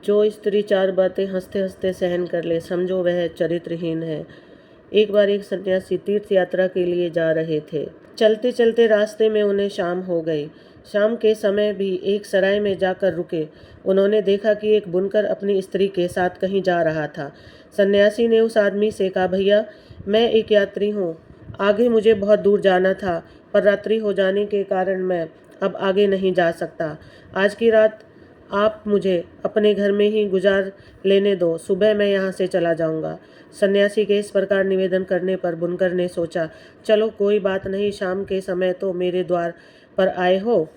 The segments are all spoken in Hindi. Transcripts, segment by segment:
जो स्त्री चार बातें हंसते हंसते सहन कर ले, समझो वह चरित्रहीन है। एक बार एक सन्यासी तीर्थ यात्रा के लिए जा रहे थे। चलते चलते रास्ते में उन्हें शाम हो गई। शाम के समय भी एक सराय में जाकर रुके। उन्होंने देखा कि एक बुनकर अपनी स्त्री के साथ कहीं जा रहा था। सन्यासी ने उस आदमी से कहा, भैया, मैं एक यात्री हूँ, आगे मुझे बहुत दूर जाना था, पर रात्रि हो जाने के कारण मैं अब आगे नहीं जा सकता। आज की रात आप मुझे अपने घर में ही गुजार लेने दो, सुबह मैं यहाँ से चला जाऊँगा। सन्यासी के इस प्रकार निवेदन करने पर बुनकर ने सोचा, चलो कोई बात नहीं, शाम के समय तो मेरे द्वार पर आए हो,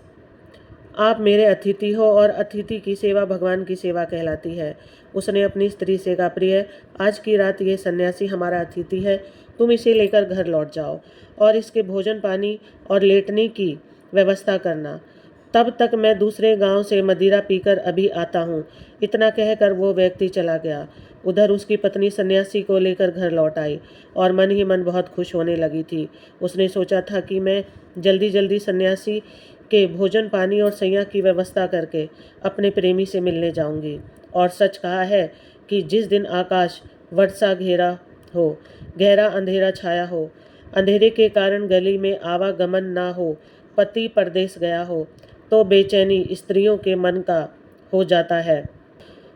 आप मेरे अतिथि हो और अतिथि की सेवा भगवान की सेवा कहलाती है। उसने अपनी स्त्री से कहा, प्रिय, आज की रात ये सन्यासी हमारा अतिथि है, तुम इसे लेकर घर लौट जाओ और इसके भोजन पानी और लेटने की व्यवस्था करना। तब तक मैं दूसरे गांव से मदिरा पीकर अभी आता हूँ। इतना कहकर वो व्यक्ति चला गया। उधर उसकी पत्नी सन्यासी को लेकर घर लौट आई और मन ही मन बहुत खुश होने लगी थी। उसने सोचा था कि मैं जल्दी जल्दी सन्यासी के भोजन पानी और सैया की व्यवस्था करके अपने प्रेमी से मिलने जाऊंगी। और सच कहा है कि जिस दिन आकाश वर्षा घेरा हो, गहरा अंधेरा छाया हो, अंधेरे के कारण गली में आवागमन ना हो, पति परदेश गया हो, तो बेचैनी स्त्रियों के मन का हो जाता है।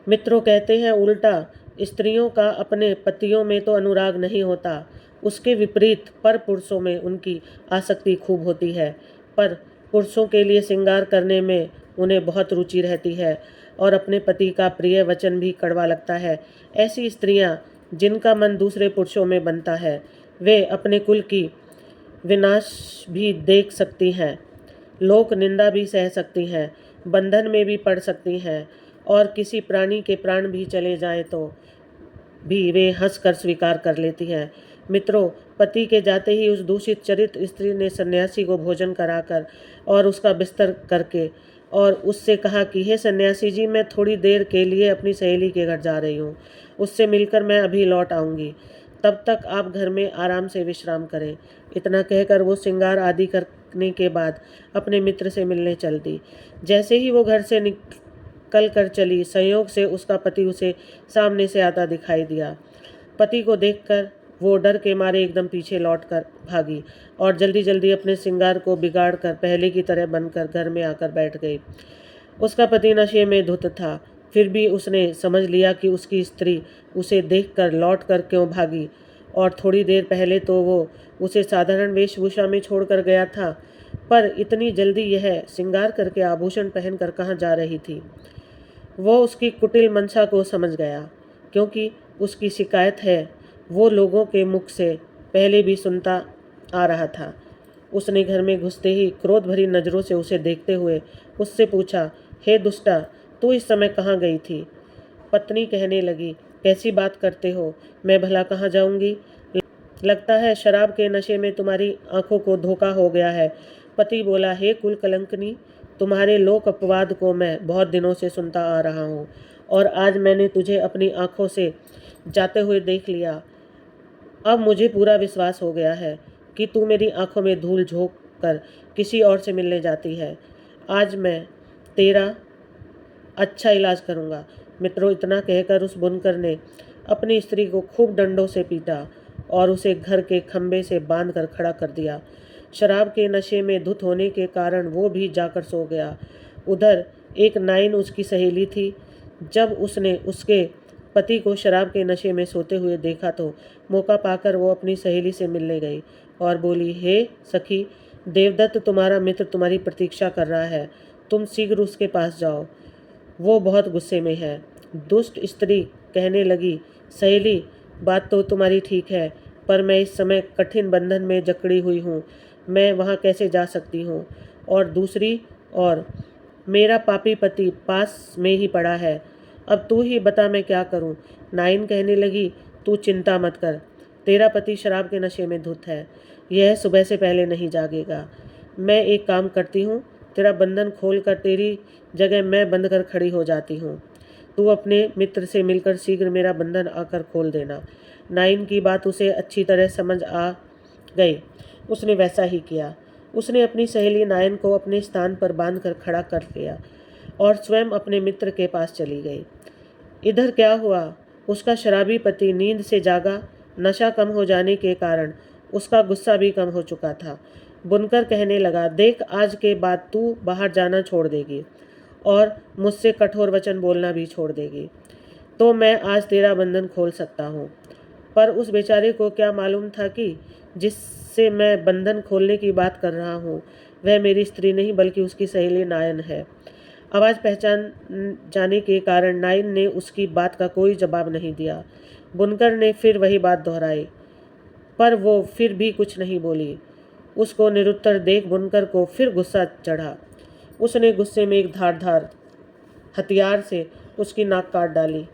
मित्रों कहते हैं उल्टा, स्त्रियों का अपने पतियों में तो अनुराग नहीं होता, उसके विपरीत पर पुरुषों में उनकी आसक्ति खूब होती है। पर पुरुषों के लिए श्रृंगार करने में उन्हें बहुत रुचि रहती है और अपने पति का प्रिय वचन भी कड़वा लगता है। ऐसी स्त्रियां जिनका मन दूसरे पुरुषों में बनता है, वे अपने कुल की विनाश भी देख सकती हैं, लोक निंदा भी सह सकती हैं, बंधन में भी पड़ सकती हैं और किसी प्राणी के प्राण भी चले जाएं तो भी वे हंसकर स्वीकार कर लेती हैं। मित्रों, पति के जाते ही उस दूषित चरित्र स्त्री ने सन्यासी को भोजन कराकर और उसका बिस्तर करके और उससे कहा कि हे सन्यासी जी, मैं थोड़ी देर के लिए अपनी सहेली के घर जा रही हूँ, उससे मिलकर मैं अभी लौट आऊँगी, तब तक आप घर में आराम से विश्राम करें। इतना कहकर वो श्रृंगार आदि करने के बाद अपने मित्र से मिलने चल दी। जैसे ही वो घर से निकल कर चली, संयोग से उसका पति उसे सामने से आता दिखाई दिया। पति को देखकर वो डर के मारे एकदम पीछे लौट कर भागी और जल्दी जल्दी अपने श्रृंगार को बिगाड़ कर पहले की तरह बनकर घर में आकर बैठ गई। उसका पति नशे में धुत था, फिर भी उसने समझ लिया कि उसकी स्त्री उसे देखकर लौट कर क्यों भागी, और थोड़ी देर पहले तो वो उसे साधारण वेशभूषा में छोड़कर गया था, पर इतनी जल्दी यह श्रृंगार करके आभूषण पहनकर कहाँ जा रही थी। वो उसकी कुटिल मंशा को समझ गया, क्योंकि उसकी शिकायत है वो लोगों के मुख से पहले भी सुनता आ रहा था। उसने घर में घुसते ही क्रोध भरी नज़रों से उसे देखते हुए उससे पूछा, हे दुष्टा, तू इस समय कहाँ गई थी? पत्नी कहने लगी, कैसी बात करते हो, मैं भला कहाँ जाऊंगी? लगता है शराब के नशे में तुम्हारी आंखों को धोखा हो गया है। पति बोला, हे कुल कलंकनी, तुम्हारे लोक अपवाद को मैं बहुत दिनों से सुनता आ रहा हूँ और आज मैंने तुझे अपनी आंखों से जाते हुए देख लिया। अब मुझे पूरा विश्वास हो गया है कि तू मेरी आंखों में धूल झोंक कर किसी और से मिलने जाती है। आज मैं तेरा अच्छा इलाज करूँगा। मित्रों, इतना कहकर उस बुनकर ने अपनी स्त्री को खूब डंडों से पीटा और उसे घर के खंभे से बांध कर खड़ा कर दिया। शराब के नशे में धुत होने के कारण वो भी जाकर सो गया। उधर एक नाइन उसकी सहेली थी। जब उसने उसके पति को शराब के नशे में सोते हुए देखा तो मौका पाकर वो अपनी सहेली से मिलने गई और बोली, हे सखी, देवदत्त तुम्हारा मित्र तुम्हारी प्रतीक्षा कर रहा है, तुम शीघ्र उसके पास जाओ, वो बहुत गुस्से में है। दुष्ट स्त्री कहने लगी, सहेली, बात तो तुम्हारी ठीक है, पर मैं इस समय कठिन बंधन में जकड़ी हुई हूँ, मैं वहाँ कैसे जा सकती हूँ? और दूसरी और मेरा पापी पति पास में ही पड़ा है, अब तू ही बता मैं क्या करूं? नाइन कहने लगी, तू चिंता मत कर, तेरा पति शराब के नशे में धुत है, यह सुबह से पहले नहीं जागेगा। मैं एक काम करती हूँ, तेरा बंधन खोल कर तेरी जगह मैं बंध कर खड़ी हो जाती हूँ, तू अपने मित्र से मिलकर शीघ्र मेरा बंधन आकर खोल देना। नाइन की बात उसे अच्छी तरह समझ आ गई। उसने वैसा ही किया। उसने अपनी सहेली नायन को अपने स्थान पर बांध कर खड़ा कर लिया और स्वयं अपने मित्र के पास चली गई। इधर क्या हुआ? उसका शराबी पति नींद से जागा। नशा कम हो जाने के कारण उसका गुस्सा भी कम हो चुका था। बुनकर कहने लगा, देख, आज के बाद तू बाहर जाना छोड़ देगी और मुझसे कठोर वचन बोलना भी छोड़ देगी तो मैं आज तेरा बंधन खोल सकता हूँ। पर उस बेचारे को क्या मालूम था कि जिससे मैं बंधन खोलने की बात कर रहा हूँ वह मेरी स्त्री नहीं बल्कि उसकी सहेली नायन है। आवाज़ पहचान जाने के कारण नायन ने उसकी बात का कोई जवाब नहीं दिया। बुनकर ने फिर वही बात दोहराई, पर वो फिर भी कुछ नहीं बोली। उसको निरुत्तर देख बुनकर को फिर गुस्सा चढ़ा। उसने गुस्से में एक धारदार हथियार से उसकी नाक काट डाली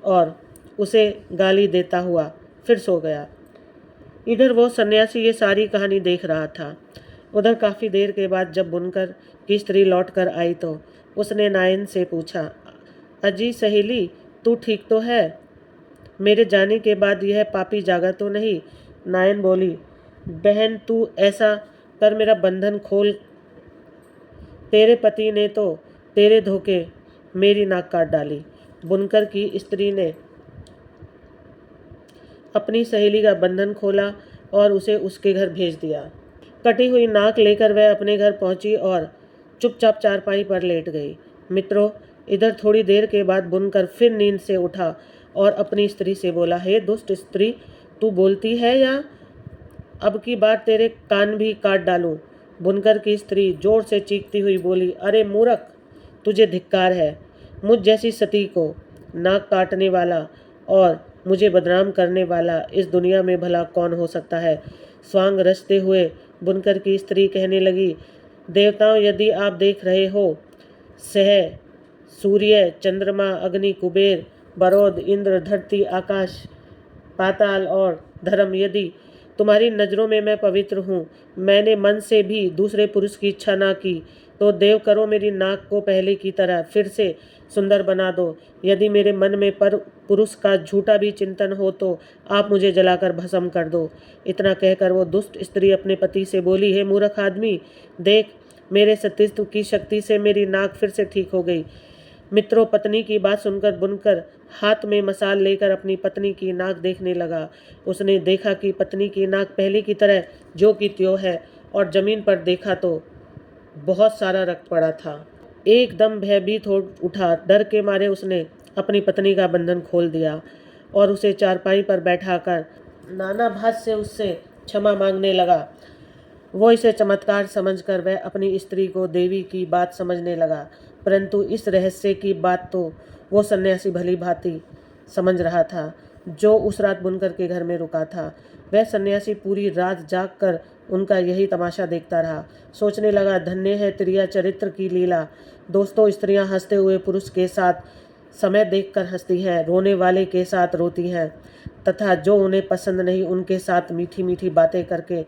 और उसे गाली देता हुआ फिर सो गया। इधर वो सन्यासी ये सारी कहानी देख रहा था। उधर काफ़ी देर के बाद जब बुनकर की स्त्री लौट कर आई तो उसने नायन से पूछा, अजी सहेली, तू ठीक तो है? मेरे जाने के बाद यह पापी जागा तो नहीं? नायन बोली, बहन तू ऐसा कर मेरा बंधन खोल। तेरे पति ने तो तेरे धोखे मेरी नाक काट डाली। बुनकर की स्त्री ने अपनी सहेली का बंधन खोला और उसे उसके घर भेज दिया। कटी हुई नाक लेकर वह अपने घर पहुंची और चुपचाप चारपाई पर लेट गई। मित्रों, इधर थोड़ी देर के बाद बुनकर फिर नींद से उठा और अपनी स्त्री से बोला, हे दुष्ट स्त्री, तू बोलती है या अब की बार तेरे कान भी काट डालूं? बुनकर की स्त्री जोर से चीखती हुई बोली, अरे मूर्ख, तुझे धिक्कार है। मुझ जैसी सती को नाक काटने वाला और मुझे बदनाम करने वाला इस दुनिया में भला कौन हो सकता है? स्वांग रचते हुए बुनकर की स्त्री कहने लगी, देवताओं, यदि आप देख रहे हो, सह सूर्य, चंद्रमा, अग्नि, कुबेर, बरोद, इंद्र, धरती, आकाश, पाताल और धर्म, यदि तुम्हारी नज़रों में मैं पवित्र हूँ, मैंने मन से भी दूसरे पुरुष की इच्छा ना की, तो देव करो मेरी नाक को पहले की तरह फिर से सुंदर बना दो। यदि मेरे मन में पर पुरुष का झूठा भी चिंतन हो तो आप मुझे जलाकर भस्म कर दो। इतना कहकर वो दुष्ट स्त्री अपने पति से बोली, हे मूर्ख आदमी, देख, मेरे सतीत्व की शक्ति से मेरी नाक फिर से ठीक हो गई। मित्रों, पत्नी की बात सुनकर बुनकर हाथ में मसाल लेकर अपनी पत्नी की नाक देखने लगा। उसने देखा कि पत्नी की नाक पहले की तरह ज्यों की त्यों है और जमीन पर देखा तो बहुत सारा रक्त पड़ा था। एकदम भयभीत हो उठा। डर के मारे उसने अपनी पत्नी का बंधन खोल दिया और उसे चारपाई पर बैठाकर नाना भात से उससे क्षमा मांगने लगा। वो इसे चमत्कार समझकर वह अपनी स्त्री को देवी की बात समझने लगा, परंतु इस रहस्य की बात तो वो सन्यासी भली भांति समझ रहा था जो उस रात बुनकर के घर में रुका था। वह सन्यासी पूरी रात जाग कर उनका यही तमाशा देखता रहा। सोचने लगा, धन्य है त्रिया चरित्र की लीला। दोस्तों, स्त्रियां हंसते हुए पुरुष के साथ समय देखकर हंसती हैं, रोने वाले के साथ रोती हैं तथा जो उन्हें पसंद नहीं उनके साथ मीठी मीठी बातें करके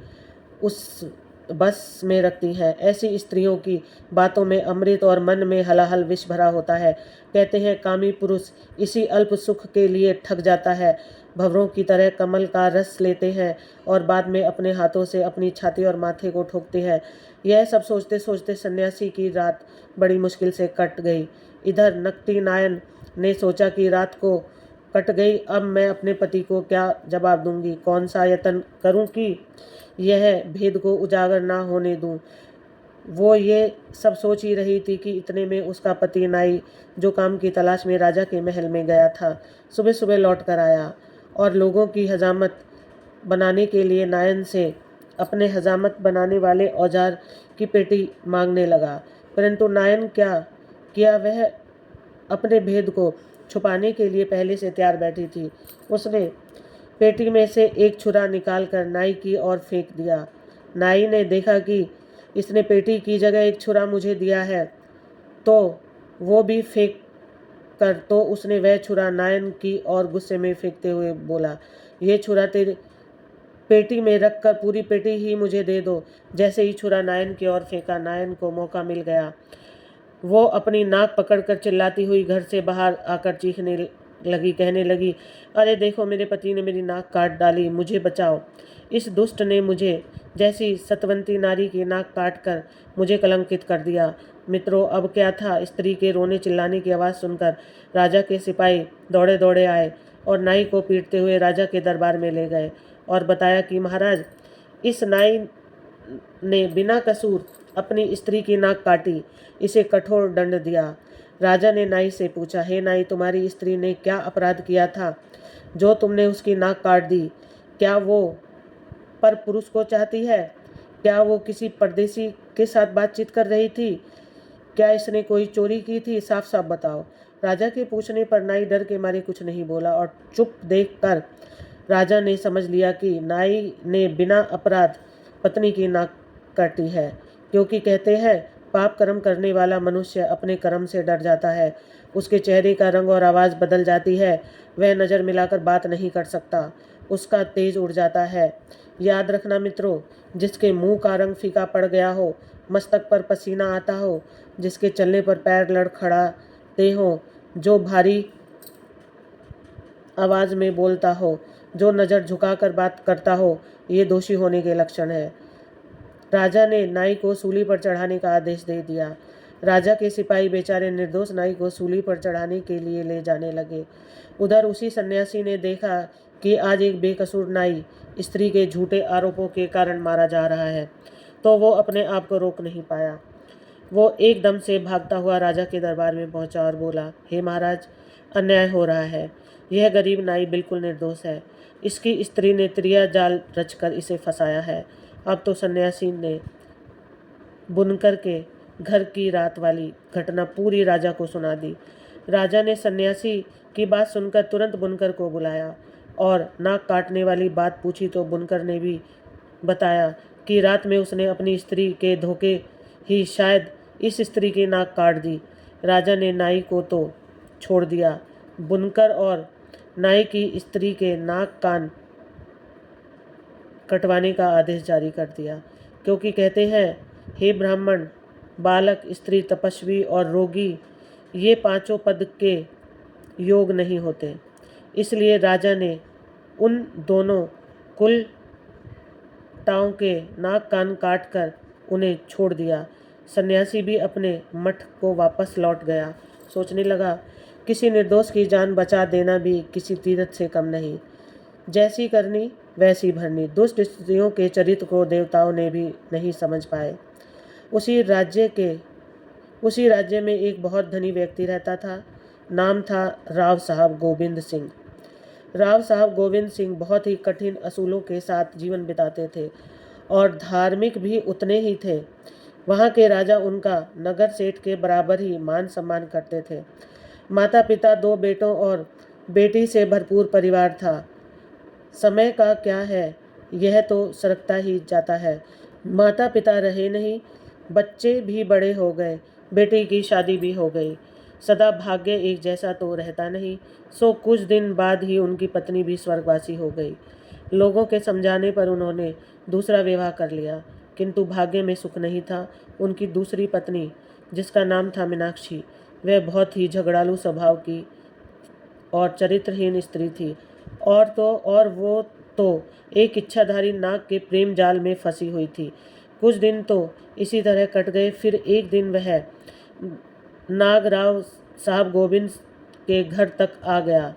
उस बस में रखती हैं। ऐसी स्त्रियों की बातों में अमृत और मन में हलाहल विष भरा होता है। कहते हैं, कामी पुरुष इसी अल्प सुख के लिए ठग जाता है। भंवरों की तरह कमल का रस लेते हैं और बाद में अपने हाथों से अपनी छाती और माथे को ठोकते हैं। यह सब सोचते सोचते सन्यासी की रात बड़ी मुश्किल से कट गई। इधर नकटी नायन ने सोचा कि रात को कट गई, अब मैं अपने पति को क्या जवाब दूंगी, कौन सा यत्न करूं कि यह भेद को उजागर ना होने दूं। वो ये सब सोच ही रही थी कि इतने में उसका पति नाई, जो काम की तलाश में राजा के महल में गया था, सुबह सुबह लौट कर आया और लोगों की हजामत बनाने के लिए नायन से अपने हजामत बनाने वाले औजार की पेटी मांगने लगा। परंतु नायन क्या किया, वह अपने भेद को छुपाने के लिए पहले से तैयार बैठी थी। उसने पेटी में से एक छुरा निकालकर नाई की ओर फेंक दिया। नाई ने देखा कि इसने पेटी की जगह एक छुरा मुझे दिया है, तो वो भी फेंक कर तो उसने वह छुरा नायन की ओर गुस्से में फेंकते हुए बोला, ये छुरा तेरी पेटी में रख कर पूरी पेटी ही मुझे दे दो। जैसे ही छुरा नायन की ओर फेंका, नायन को मौका मिल गया। वो अपनी नाक पकड़कर चिल्लाती हुई घर से बाहर आकर चीखने लगी, कहने लगी, अरे देखो, मेरे पति ने मेरी नाक काट डाली, मुझे बचाओ। इस दुष्ट ने मुझे जैसी सतवंती नारी की नाक काट कर मुझे कलंकित कर दिया। मित्रों, अब क्या था। स्त्री के रोने चिल्लाने की आवाज़ सुनकर राजा के सिपाही दौड़े दौड़े आए और नाई को पीटते हुए राजा के दरबार में ले गए और बताया कि महाराज, इस नाई ने बिना कसूर अपनी स्त्री की नाक काटी, इसे कठोर दंड दिया। राजा ने नाई से पूछा, हे नाई, तुम्हारी स्त्री ने क्या अपराध किया था जो तुमने उसकी नाक काट दी? क्या वो पर पुरुष को चाहती है? क्या वो किसी परदेसी के साथ बातचीत कर रही थी? क्या इसने कोई चोरी की थी? साफ साफ बताओ। राजा के पूछने पर नाई डर के मारे कुछ नहीं बोला और चुप देखकर राजा ने समझ लिया कि नाई ने बिना अपराध पत्नी की नाक काटी है, क्योंकि कहते हैं पाप कर्म करने वाला मनुष्य अपने कर्म से डर जाता है, उसके चेहरे का रंग और आवाज़ बदल जाती है, वह नज़र मिलाकर बात नहीं कर सकता, उसका तेज उड़ जाता है। याद रखना मित्रों, जिसके मुंह का रंग फीका पड़ गया हो, मस्तक पर पसीना आता हो, जिसके चलने पर पैर लड़खड़ाते हो, जो भारी आवाज़ में बोलता हो, जो नज़र झुकाकर बात करता हो, ये दोषी होने के लक्षण है। राजा ने नाई को सूली पर चढ़ाने का आदेश दे दिया। राजा के सिपाही बेचारे निर्दोष नाई को सूली पर चढ़ाने के लिए ले जाने लगे। उधर उसी सन्यासी ने देखा कि आज एक बेकसूर नाई स्त्री के झूठे आरोपों के कारण मारा जा रहा है, तो वो अपने आप को रोक नहीं पाया। वो एकदम से भागता हुआ राजा के दरबार में पहुंचा और बोला, हे महाराज, अन्याय हो रहा है। यह गरीब नाई बिल्कुल निर्दोष है। इसकी स्त्री ने त्रिया जाल रचकर इसे फंसाया है। अब तो सन्यासी ने बुनकर के घर की रात वाली घटना पूरी राजा को सुना दी। राजा ने सन्यासी की बात सुनकर तुरंत बुनकर को बुलाया और नाक काटने वाली बात पूछी तो बुनकर ने भी बताया कि रात में उसने अपनी स्त्री के धोखे ही शायद इस स्त्री की नाक काट दी। राजा ने नाई को तो छोड़ दिया, बुनकर और नाई की स्त्री के नाक कान कटवाने का आदेश जारी कर दिया, क्योंकि कहते हैं, हे ब्राह्मण, बालक, स्त्री, तपस्वी और रोगी, ये पांचों पद के योग नहीं होते। इसलिए राजा ने उन दोनों कुलटाओं के नाक कान काट कर उन्हें छोड़ दिया। सन्यासी भी अपने मठ को वापस लौट गया। सोचने लगा, किसी निर्दोष की जान बचा देना भी किसी तीरथ से कम नहीं। जैसी करनी वैसी भरनी। दुष्ट स्त्रियों के चरित्र को देवताओं ने भी नहीं समझ पाए। उसी राज्य में एक बहुत धनी व्यक्ति रहता था। नाम था राव साहब गोविंद सिंह। राव साहब गोविंद सिंह बहुत ही कठिन असूलों के साथ जीवन बिताते थे और धार्मिक भी उतने ही थे। वहाँ के राजा उनका नगर सेठ के बराबर ही मान सम्मान करते थे। माता पिता, 2 बेटों और बेटी से भरपूर परिवार था। समय का क्या है, यह तो सरकता ही जाता है। माता पिता रहे नहीं, बच्चे भी बड़े हो गए, बेटी की शादी भी हो गई। सदा भाग्य एक जैसा तो रहता नहीं, सो कुछ दिन बाद ही उनकी पत्नी भी स्वर्गवासी हो गई। लोगों के समझाने पर उन्होंने दूसरा विवाह कर लिया, किंतु भाग्य में सुख नहीं था। उनकी दूसरी पत्नी, जिसका नाम था मीनाक्षी, वह बहुत ही झगड़ालू स्वभाव की और चरित्रहीन स्त्री थी, और वो तो एक इच्छाधारी नाग के प्रेम जाल में फंसी हुई थी। कुछ दिन तो इसी तरह कट गए। फिर एक दिन वह नागराव साहब गोविंद के घर तक आ गया।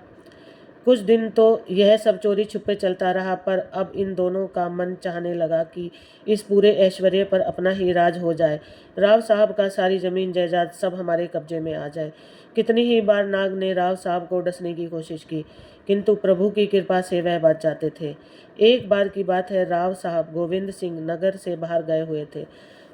कुछ दिन तो यह सब चोरी छुपे चलता रहा, पर अब इन दोनों का मन चाहने लगा कि इस पूरे ऐश्वर्य पर अपना ही राज हो जाए। राव साहब का सारी जमीन जायदाद सब हमारे कब्जे में आ जाए। कितनी ही बार नाग ने राव साहब को डसने की कोशिश की, किंतु प्रभु की कृपा से वह बच जाते थे। एक बार की बात है, राव साहब गोविंद सिंह नगर से बाहर गए हुए थे,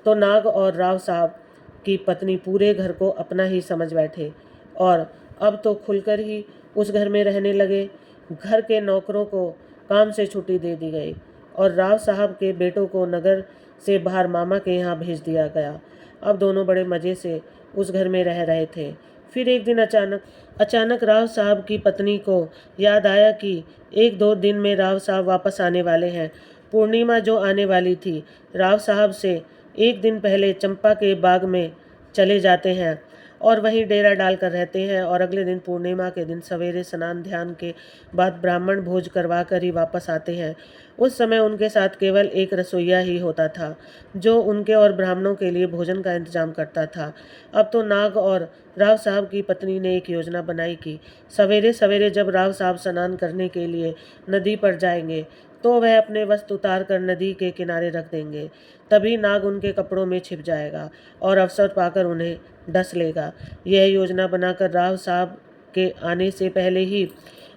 तो नाग और राव साहब की पत्नी पूरे घर को अपना ही समझ बैठे और अब तो खुलकर ही उस घर में रहने लगे। घर के नौकरों को काम से छुट्टी दे दी गई और राव साहब के बेटों को नगर से बाहर मामा के यहाँ भेज दिया गया। अब दोनों बड़े मज़े से उस घर में रह रहे थे। फिर एक दिन अचानक राव साहब की पत्नी को याद आया कि 1-2 दिन में राव साहब वापस आने वाले हैं। पूर्णिमा जो आने वाली थी, राव साहब से एक दिन पहले चंपा के बाग में चले जाते हैं और वहीं डेरा डालकर रहते हैं और अगले दिन पूर्णिमा के दिन सवेरे स्नान ध्यान के बाद ब्राह्मण भोज करवा कर ही वापस आते हैं। उस समय उनके साथ केवल एक रसोइया ही होता था जो उनके और ब्राह्मणों के लिए भोजन का इंतजाम करता था। अब तो नाग और राव साहब की पत्नी ने एक योजना बनाई कि सवेरे सवेरे जब राव साहब स्नान करने के लिए नदी पर जाएंगे तो वह अपने वस्त्र उतार कर नदी के किनारे रख देंगे। तभी नाग उनके कपड़ों में छिप जाएगा और अवसर पाकर उन्हें डस लेगा। यह योजना बनाकर राव साहब के आने से पहले ही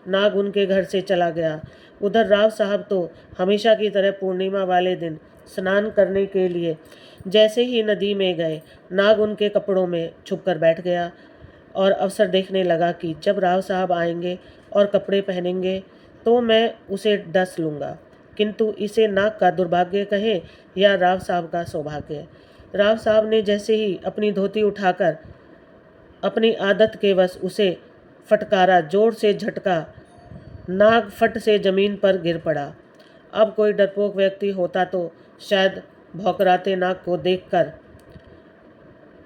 नाग उनके घर से चला गया। उधर राव साहब तो हमेशा की तरह पूर्णिमा वाले दिन स्नान करने के लिए जैसे ही नदी में गए, नाग उनके कपड़ों में छुप कर बैठ गया और अवसर देखने लगा कि जब राव साहब आएंगे और कपड़े पहनेंगे तो मैं उसे डस लूँगा, किंतु इसे नाग का दुर्भाग्य कहें या राव साहब का सौभाग्य। राव साहब ने जैसे ही अपनी धोती उठाकर अपनी आदत के वश उसे फटकारा, जोर से झटका, नाग फट से जमीन पर गिर पड़ा। अब कोई डरपोक व्यक्ति होता तो शायद भौंकराते नाग को देखकर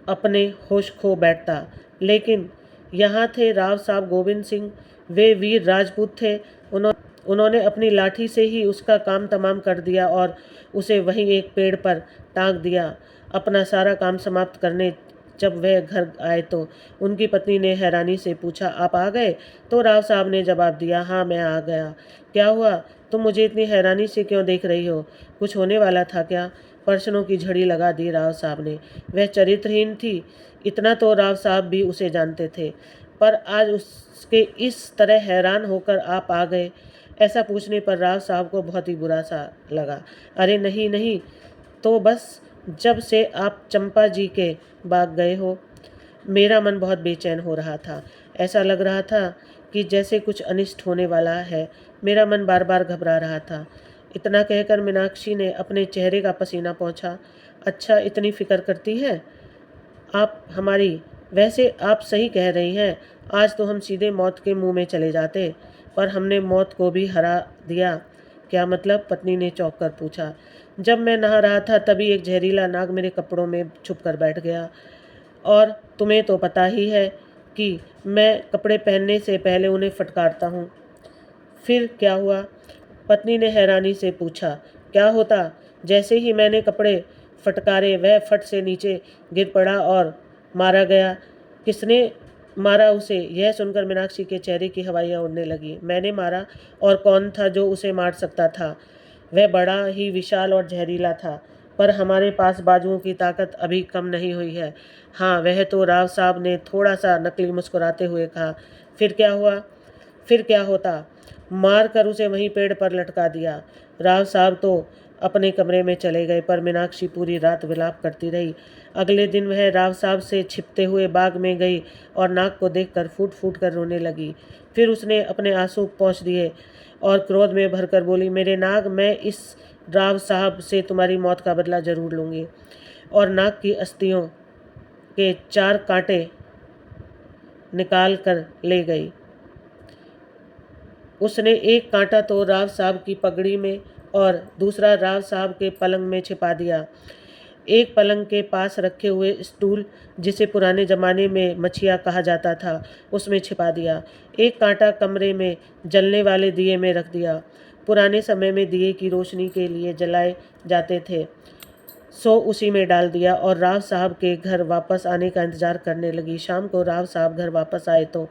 अपने होश खो बैठता, लेकिन यहाँ थे राव साहब गोविंद सिंह। वे वीर राजपूत थे। उन्होंने अपनी लाठी से ही उसका काम तमाम कर दिया और उसे वहीं एक पेड़ पर टांग दिया। अपना सारा काम समाप्त करने जब वह घर आए तो उनकी पत्नी ने हैरानी से पूछा, आप आ गए? तो राव साहब ने जवाब दिया, हाँ मैं आ गया। क्या हुआ? तुम मुझे इतनी हैरानी से क्यों देख रही हो? कुछ होने वाला था क्या? प्रश्नों की झड़ी लगा दी राव साहब ने। वह चरित्रहीन थी, इतना तो राव साहब भी उसे जानते थे, पर आज उसके इस तरह हैरान होकर आप आ गए, ऐसा पूछने पर राव साहब को बहुत ही बुरा सा लगा। अरे नहीं नहीं, तो बस जब से आप चंपा जी के बाग गए हो मेरा मन बहुत बेचैन हो रहा था। ऐसा लग रहा था कि जैसे कुछ अनिष्ट होने वाला है। मेरा मन बार बार घबरा रहा था। इतना कहकर मीनाक्षी ने अपने चेहरे का पसीना पोंछा। अच्छा, इतनी फिक्र करती है आप हमारी? वैसे आप सही कह रही हैं, आज तो हम सीधे मौत के मुंह में चले जाते, पर हमने मौत को भी हरा दिया। क्या मतलब? पत्नी ने चौंक कर पूछा। जब मैं नहा रहा था तभी एक जहरीला नाग मेरे कपड़ों में छुप कर बैठ गया, और तुम्हें तो पता ही है कि मैं कपड़े पहनने से पहले उन्हें फटकारता हूँ। फिर क्या हुआ? पत्नी ने हैरानी से पूछा। क्या होता? जैसे ही मैंने कपड़े फटकारे वह फट से नीचे गिर पड़ा और मारा गया। किसने मारा उसे? यह सुनकर मीनाक्षी के चेहरे की हवाइयाँ उड़ने लगी। मैंने मारा, और कौन था जो उसे मार सकता था? वह बड़ा ही विशाल और जहरीला था, पर हमारे पास बाजुओं की ताकत अभी कम नहीं हुई है। हाँ, वह तो, राव साहब ने थोड़ा सा नकली मुस्कुराते हुए कहा। फिर क्या हुआ? फिर क्या होता? मार कर उसे वहीं पेड़ पर लटका दिया। राव साहब तो अपने कमरे में चले गए, पर मीनाक्षी पूरी रात विलाप करती रही। अगले दिन वह राव साहब से छिपते हुए बाग में गई और नाग को देखकर फूट फूट कर रोने लगी। फिर उसने अपने आंसू पोंछ दिए और क्रोध में भरकर बोली, मेरे नाग, मैं इस राव साहब से तुम्हारी मौत का बदला जरूर लूँगी। और नाग की अस्थियों के 4 कांटे निकाल कर ले गई। उसने एक कांटा तो राव साहब की पगड़ी में और दूसरा राव साहब के पलंग में छिपा दिया। एक पलंग के पास रखे हुए स्टूल, जिसे पुराने ज़माने में मछिया कहा जाता था, उसमें छिपा दिया। एक कांटा कमरे में जलने वाले दिए में रख दिया। पुराने समय में दिए की रोशनी के लिए जलाए जाते थे, सो उसी में डाल दिया और राव साहब के घर वापस आने का इंतज़ार करने लगी। शाम को राव साहब घर वापस आए तो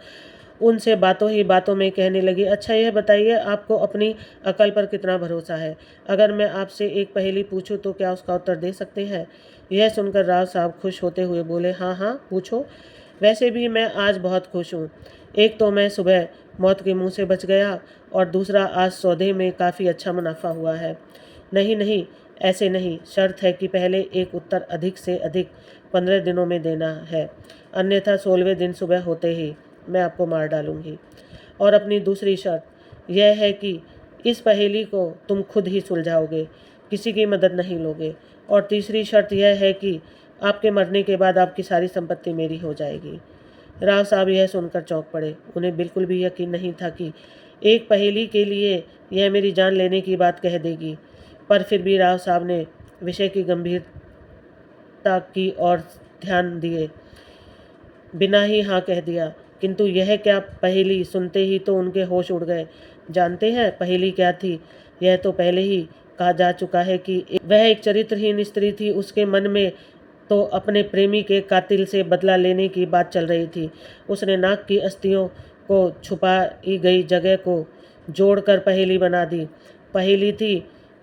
उनसे बातों ही बातों में कहने लगी, अच्छा यह बताइए, आपको अपनी अकल पर कितना भरोसा है? अगर मैं आपसे एक पहेली पूछूं तो क्या उसका उत्तर दे सकते हैं? यह सुनकर राव साहब खुश होते हुए बोले, हाँ हाँ पूछो। वैसे भी मैं आज बहुत खुश हूँ। एक तो मैं सुबह मौत के मुंह से बच गया, और दूसरा आज सौदे में काफ़ी अच्छा मुनाफा हुआ है। नहीं नहीं, ऐसे नहीं, शर्त है कि पहले एक उत्तर अधिक से अधिक 15 दिनों में देना है, अन्यथा 16वें दिन सुबह होते ही मैं आपको मार डालूंगी। और अपनी दूसरी शर्त यह है कि इस पहेली को तुम खुद ही सुलझाओगे, किसी की मदद नहीं लोगे। और तीसरी शर्त यह है कि आपके मरने के बाद आपकी सारी संपत्ति मेरी हो जाएगी। राव साहब यह सुनकर चौंक पड़े। उन्हें बिल्कुल भी यकीन नहीं था कि एक पहेली के लिए यह मेरी जान लेने की बात कह देगी, पर फिर भी राव साहब ने विषय की गंभीरता की ओर ध्यान दिए। बिना ही हाँ कह दिया। किंतु यह क्या पहेली सुनते ही तो उनके होश उड़ गए। जानते हैं पहेली क्या थी? यह तो पहले ही कहा जा चुका है कि वह एक चरित्रहीन स्त्री थी। उसके मन में तो अपने प्रेमी के कातिल से बदला लेने की बात चल रही थी। उसने नाक की अस्थियों को छुपाई गई जगह को जोड़कर पहेली बना दी। पहेली थी,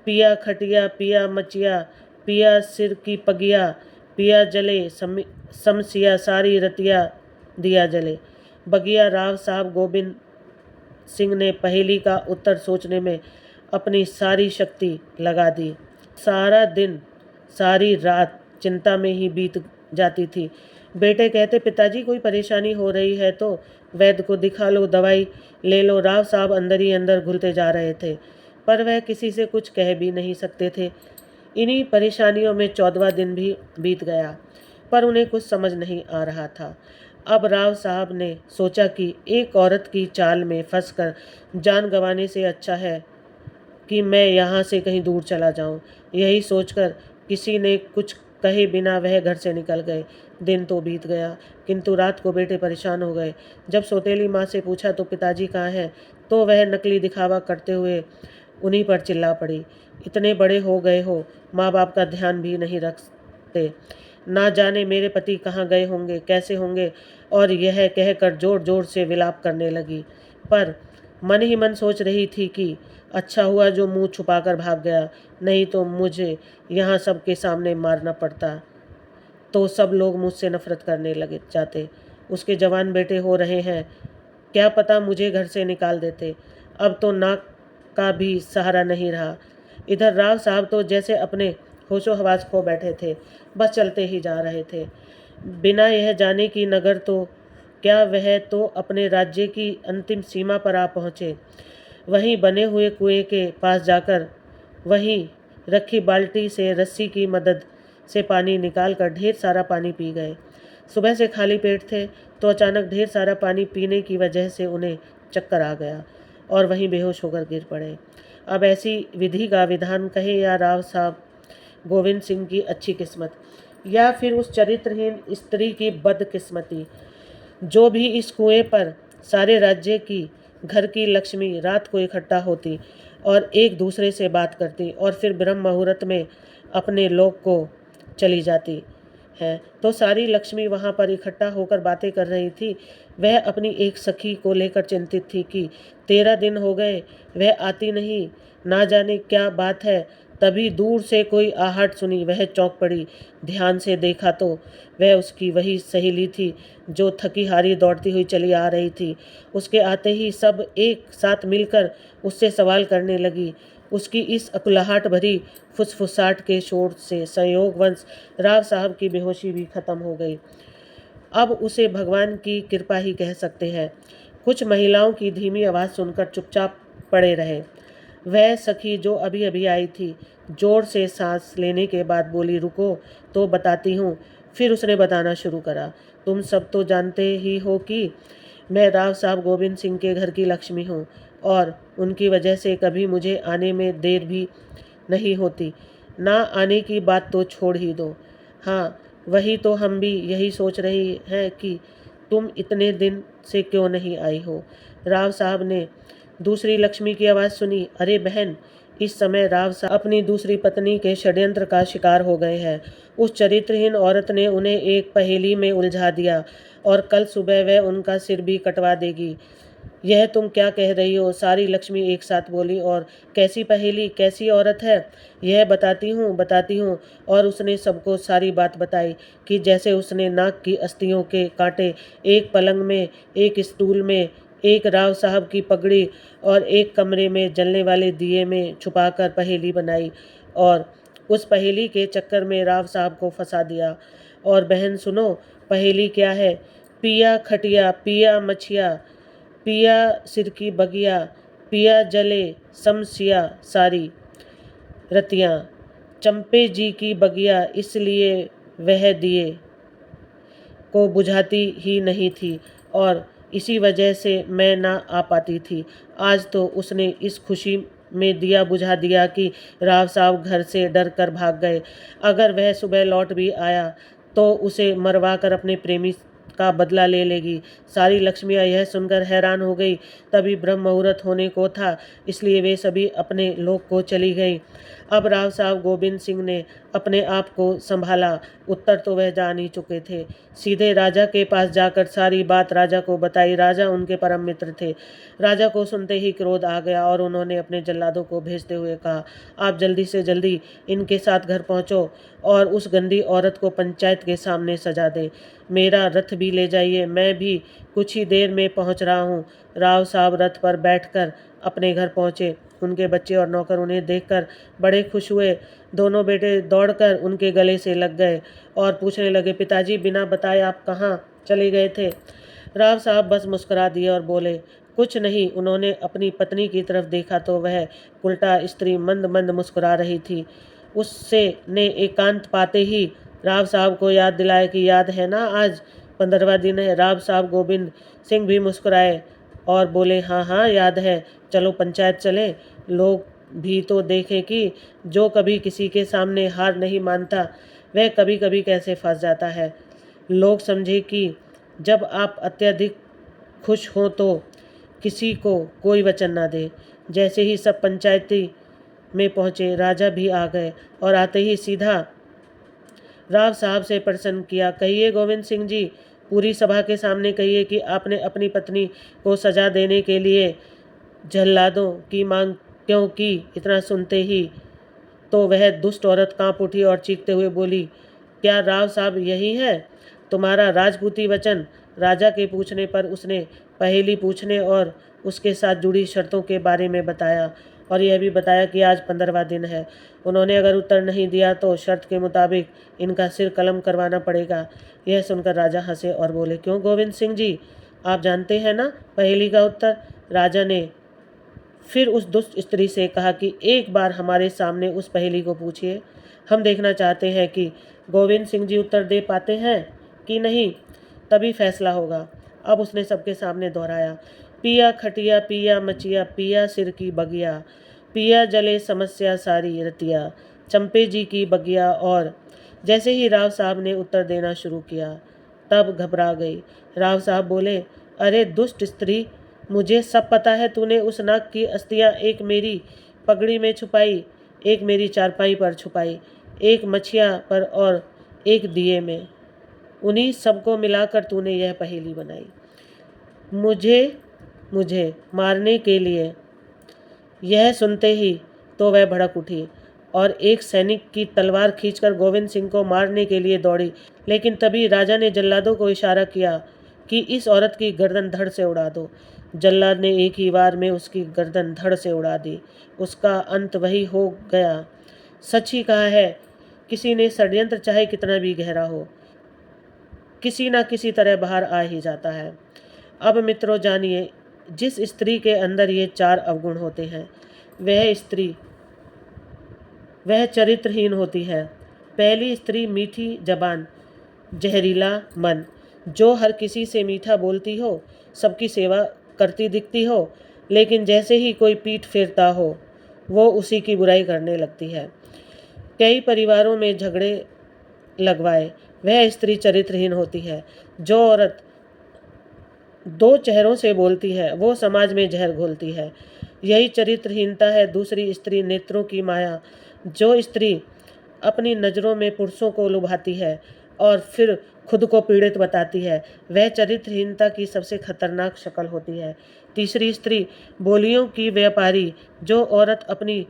पिया खटिया पिया मचिया, पिया सिर की पगिया, पिया जले समसिया सारी रतिया दिया जले। बगिया राव साहब गोविंद सिंह ने पहेली का उत्तर सोचने में अपनी सारी शक्ति लगा दी। सारा दिन सारी रात चिंता में ही बीत जाती थी। बेटे कहते, पिताजी कोई परेशानी हो रही है तो वैद्य को दिखा लो, दवाई ले लो। राव साहब अंदर ही अंदर घुलते जा रहे थे, पर वह किसी से कुछ कह भी नहीं सकते थे। इन्हीं परेशानियों में 14वां दिन भी बीत गया, पर उन्हें कुछ समझ नहीं आ रहा था। अब राव साहब ने सोचा कि एक औरत की चाल में फंसकर जान गंवाने से अच्छा है कि मैं यहाँ से कहीं दूर चला जाऊँ। यही सोचकर किसी ने कुछ कहे बिना वह घर से निकल गए। दिन तो बीत गया, किंतु रात को बेटे परेशान हो गए। जब सौतेली माँ से पूछा तो पिताजी कहाँ हैं, तो वह नकली दिखावा करते हुए उन्हीं पर चिल्ला पड़ी। इतने बड़े हो गए हो, माँ बाप का ध्यान भी नहीं रखते। ना जाने मेरे पति कहाँ गए होंगे, कैसे होंगे। और यह कहकर जोर जोर से विलाप करने लगी, पर मन ही मन सोच रही थी कि अच्छा हुआ जो मुंह छुपाकर भाग गया, नहीं तो मुझे यहाँ सबके सामने मारना पड़ता तो सब लोग मुझसे नफरत करने लगे जाते। उसके जवान बेटे हो रहे हैं, क्या पता मुझे घर से निकाल देते। अब तो नाक का भी सहारा नहीं रहा। इधर राव साहब तो जैसे अपने होशो हवास खो बैठे थे, बस चलते ही जा रहे थे, बिना यह जाने कि नगर तो क्या वह तो अपने राज्य की अंतिम सीमा पर आ पहुँचे। वहीं बने हुए कुएं के पास जाकर वहीं रखी बाल्टी से रस्सी की मदद से पानी निकालकर ढेर सारा पानी पी गए। सुबह से खाली पेट थे, तो अचानक ढेर सारा पानी पीने की वजह से उन्हें चक्कर आ गया और वहीं बेहोश होकर गिर पड़े। अब ऐसी विधि का विधान कहे या राव साहब गोविंद सिंह की अच्छी किस्मत, या फिर उस चरित्रहीन स्त्री की बदकिस्मती, जो भी इस कुएं पर सारे राज्य की घर की लक्ष्मी रात को इकट्ठा होती और एक दूसरे से बात करती और फिर ब्रह्म मुहूर्त में अपने लोक को चली जाती है। तो सारी लक्ष्मी वहाँ पर इकट्ठा होकर बातें कर रही थी। वह अपनी एक सखी को लेकर चिंतित थी कि 13 दिन हो गए वह आती नहीं, ना जाने क्या बात है। तभी दूर से कोई आहट सुनी, वह चौंक पड़ी। ध्यान से देखा तो वह उसकी वही सहेली थी जो थकी हारी दौड़ती हुई चली आ रही थी। उसके आते ही सब एक साथ मिलकर उससे सवाल करने लगी। उसकी इस अकुलाहट भरी फुसफुसाहट के शोर से संयोगवश राव साहब की बेहोशी भी खत्म हो गई। अब उसे भगवान की कृपा ही कह सकते हैं। कुछ महिलाओं की धीमी आवाज़ सुनकर चुपचाप पड़े रहे। वह सखी जो अभी अभी आई थी जोर से सांस लेने के बाद बोली, रुको तो बताती हूँ। फिर उसने बताना शुरू करा, तुम सब तो जानते ही हो कि मैं राव साहब गोविंद सिंह के घर की लक्ष्मी हूँ और उनकी वजह से कभी मुझे आने में देर भी नहीं होती। ना आने की बात तो छोड़ ही दो। हाँ, वही तो हम भी यही सोच रही हैं कि तुम इतने दिन से क्यों नहीं आई हो। राव साहब ने दूसरी लक्ष्मी की आवाज़ सुनी। अरे बहन, इस समय राव साहब अपनी दूसरी पत्नी के षड्यंत्र का शिकार हो गए हैं। उस चरित्रहीन औरत ने उन्हें एक पहेली में उलझा दिया और कल सुबह वह उनका सिर भी कटवा देगी। यह तुम क्या कह रही हो? सारी लक्ष्मी एक साथ बोली। और कैसी पहेली, कैसी औरत है? यह बताती हूँ। और उसने सबको सारी बात बताई कि जैसे उसने नाक की अस्थियों के कांटे एक पलंग में, एक स्टूल में, एक राव साहब की पगड़ी और एक कमरे में जलने वाले दिए में छुपाकर पहेली बनाई और उस पहेली के चक्कर में राव साहब को फंसा दिया। और बहन सुनो, पहेली क्या है? पिया खटिया पिया मछिया, पिया सिर की बगिया, पिया जले समसिया सारी रतियाँ। चंपे जी की बगिया इसलिए वह दिए को बुझाती ही नहीं थी और इसी वजह से मैं ना आ पाती थी। आज तो उसने इस खुशी में दिया बुझा दिया कि राव साहब घर से डर कर भाग गए। अगर वह सुबह लौट भी आया तो उसे मरवा कर अपने प्रेमी का बदला ले लेगी। सारी लक्ष्मियाँ यह सुनकर हैरान हो गई। तभी ब्रह्म मुहूर्त होने को था, इसलिए वे सभी अपने लोक को चली गईं। अब राव साहब गोविंद सिंह ने अपने आप को संभाला। उत्तर तो वह जान ही चुके थे। सीधे राजा के पास जाकर सारी बात राजा को बताई। राजा उनके परम मित्र थे। राजा को सुनते ही क्रोध आ गया और उन्होंने अपने जल्लादों को भेजते हुए कहा, आप जल्दी से जल्दी इनके साथ घर पहुंचो और उस गंदी औरत को पंचायत के सामने सजा दे। मेरा रथ भी ले जाइए, मैं भी कुछ ही देर में पहुंच रहा हूं। राव साहब रथ पर बैठकर अपने घर पहुंचे। उनके बच्चे और नौकर उन्हें देखकर बड़े खुश हुए। दोनों बेटे दौड़कर उनके गले से लग गए और पूछने लगे, पिताजी बिना बताए आप कहाँ चले गए थे? राव साहब बस मुस्कुरा दिए और बोले, कुछ नहीं। उन्होंने अपनी पत्नी की तरफ देखा तो वह उल्टा स्त्री मंद मंद मुस्कुरा रही थी। उससे ने एकांत पाते ही राव साहब को याद दिलाया कि याद है ना, आज 15वां दिन है। राव साहब गोविंद सिंह भी मुस्कुराए और बोले, हाँ हाँ याद है, चलो पंचायत चलें। लोग भी तो देखें कि जो कभी किसी के सामने हार नहीं मानता वह कभी कभी कैसे फंस जाता है। लोग समझे कि जब आप अत्यधिक खुश हों तो किसी को कोई वचन ना दे। जैसे ही सब पंचायती में पहुँचे, राजा भी आ गए और आते ही सीधा राव साहब से प्रसन्न किया। कहिए गोविंद सिंह जी, पूरी सभा के सामने कहिए कि आपने अपनी पत्नी को सजा देने के लिए जल्लादों की मांग क्यों की। इतना सुनते ही तो वह दुष्ट औरत कांप उठी और चीखते हुए बोली, क्या राव साहब यही है तुम्हारा राजपूती वचन? राजा के पूछने पर उसने पहेली पूछने और उसके साथ जुड़ी शर्तों के बारे में बताया और यह भी बताया कि आज 15वां दिन है। उन्होंने अगर उत्तर नहीं दिया तो शर्त के मुताबिक इनका सिर कलम करवाना पड़ेगा। यह सुनकर राजा हंसे और बोले, क्यों गोविंद सिंह जी, आप जानते हैं ना पहेली का उत्तर? राजा ने फिर उस दुष्ट स्त्री से कहा कि एक बार हमारे सामने उस पहेली को पूछिए। हम देखना चाहते हैं कि गोविंद सिंह जी उत्तर दे पाते हैं कि नहीं, तभी फैसला होगा। अब उसने सबके सामने दोहराया, पिया खटिया पिया मचिया पिया सिर की बगिया, पिया जले समस्या सारी रतिया, चंपे जी की बगिया। और जैसे ही राव साहब ने उत्तर देना शुरू किया तब घबरा गई। राव साहब बोले, अरे दुष्ट स्त्री, मुझे सब पता है। तूने उस नाग की अस्थियाँ एक मेरी पगड़ी में छुपाई, एक मेरी चारपाई पर छुपाई, एक मछिया पर और एक दिए में। उन्हीं सबको मिलाकर तूने यह पहेली बनाई। मुझे मारने के लिए। यह सुनते ही तो वह भड़क उठी और एक सैनिक की तलवार खींचकर गोविंद सिंह को मारने के लिए दौड़ी। लेकिन तभी राजा ने जल्लादों को इशारा किया कि इस औरत की गर्दन धड़ से उड़ा दो। जल्लाद ने एक ही बार में उसकी गर्दन धड़ से उड़ा दी। उसका अंत वही हो गया। सच ही कहा है, किसी ने षड्यंत्र चाहे कितना भी गहरा हो, किसी न किसी तरह बाहर आ ही जाता है। अब मित्रों जानिए, जिस स्त्री के अंदर ये 4 अवगुण होते हैं वह स्त्री वह चरित्रहीन होती है। पहली स्त्री मीठी जबान, जहरीला मन, जो हर किसी से मीठा बोलती हो, सबकी सेवा करती दिखती हो, लेकिन जैसे ही कोई पीठ फेरता हो वो उसी की बुराई करने लगती है। कई परिवारों में झगड़े लगवाए वह स्त्री चरित्रहीन होती है। जो औरत 2 चेहरों से बोलती है वो समाज में जहर घोलती है। यही चरित्रहीनता है। दूसरी स्त्री नेत्रों की माया, जो स्त्री अपनी नज़रों में पुरुषों को लुभाती है और फिर खुद को पीड़ित बताती है, वह चरित्रहीनता की सबसे खतरनाक शक्ल होती है। तीसरी स्त्री बोलियों की व्यापारी, जो औरत अपनी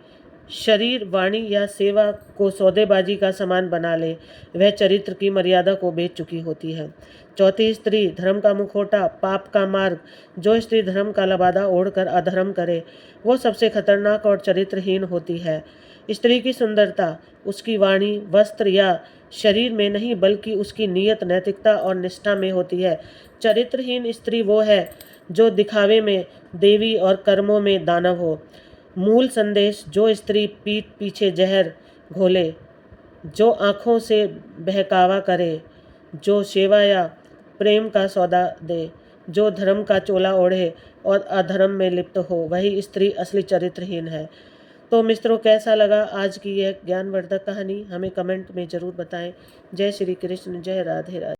शरीर, वाणी या सेवा को सौदेबाजी का सामान बना ले, वह चरित्र की मर्यादा को बेच चुकी होती है। चौथी स्त्री धर्म का मुखौटा, पाप का मार्ग, जो स्त्री धर्म का लबादा ओढ़कर अधर्म करे वो सबसे खतरनाक और चरित्रहीन होती है। स्त्री की सुंदरता उसकी वाणी, वस्त्र या शरीर में नहीं बल्कि उसकी नीयत, नैतिकता और निष्ठा में होती है। चरित्रहीन स्त्री वो है जो दिखावे में देवी और कर्मों में दानव हो। मूल संदेश, जो स्त्री पीठ पीछे जहर घोले, जो आँखों से बहकावा करे, जो सेवा या प्रेम का सौदा दे, जो धर्म का चोला ओढ़े और अधर्म में लिप्त हो, वही स्त्री असली चरित्रहीन है। तो मित्रों, कैसा लगा आज की यह ज्ञानवर्धक कहानी? हमें कमेंट में ज़रूर बताएं। जय श्री कृष्ण, जय राधे राधे।